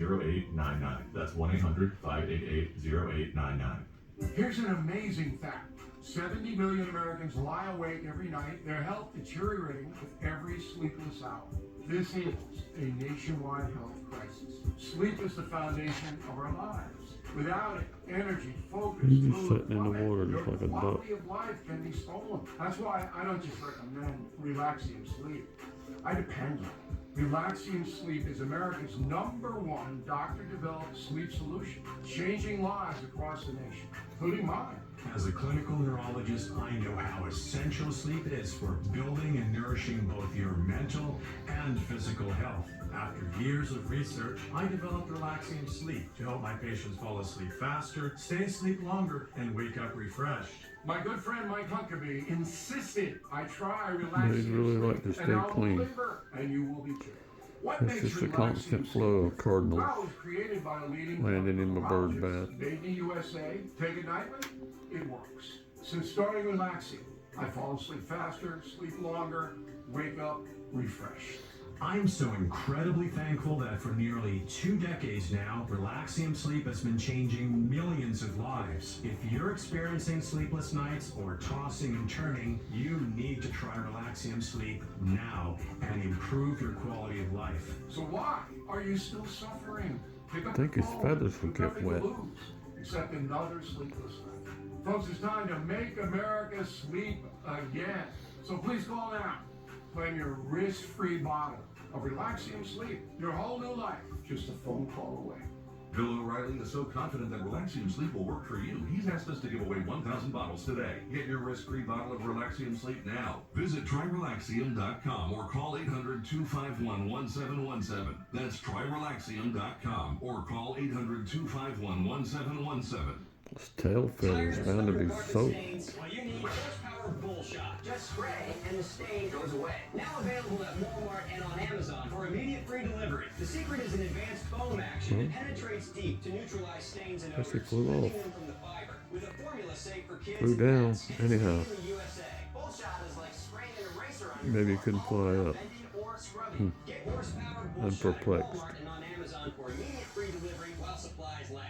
0899. That's 1-800-588-0899. Here's an amazing fact. 70 million Americans lie awake every night, their health deteriorating with every sleepless hour. This is a nationwide health crisis. Sleep is the foundation of our lives. Without it, energy, focus, He's just mood, sitting in the water just like a duck. quality of life can be stolen. That's why I don't just recommend Relaxium Sleep. I depend on it. Relaxium Sleep is America's #1 doctor-developed sleep solution, changing lives across the nation, including mine. As a clinical neurologist, I know how essential sleep is for building and nourishing both your mental and physical health. After years of research, I developed Relaxium Sleep to help my patients fall asleep faster, stay asleep longer, and wake up refreshed. My good friend Mike Huckabee insisted I try They Relaxium really Sleep, like to stay and I'll clean. deliver, and you will be too. What It's makes just a Relaxium constant Sleep? flow of cardinals Well, it was created by a leading landing in the bird neurologist. bath. Made in the USA. Take it nightly, it works. Since starting Relaxium, I fall asleep faster, sleep longer, wake up refreshed. I'm so incredibly thankful that for nearly 2 decades now, Relaxium Sleep has been changing millions of lives. If you're experiencing sleepless nights or tossing and turning, you need to try Relaxium Sleep now and improve your quality of life. So why are you still suffering? Pick up I think the his phone. feathers will You've get nothing to wet. lose, except another sleepless night. Folks, it's time to make America sleep again. So please call now. Claim your risk-free bottle of Relaxium Sleep. Your whole new life, just a phone call away. Bill O'Reilly is so confident that Relaxium Sleep will work for you, he's asked us to give away 1,000 bottles today. Get your risk-free bottle of Relaxium Sleep now. Visit TryRelaxium.com or call 800-251-1717. That's TryRelaxium.com or call 800-251-1717. His tail feathers bound to be soaked. Well, you need horsepower bull shot. Just spray and the stain goes away. Now available at Walmart and on Amazon for immediate free delivery. The secret is an advanced foam action that penetrates deep to neutralize stains and Guess he odors, flew preventing off. them from the fiber. With a formula safe for kids Flew and down, pets. It's anyhow. made in the USA. Bull shot is like spraying an eraser on your Maybe he floor, couldn't all fly without up. bending or scrubbing. Get horsepower bull I'm shot at perplexed. Walmart and on Amazon for immediate free delivery while supplies last.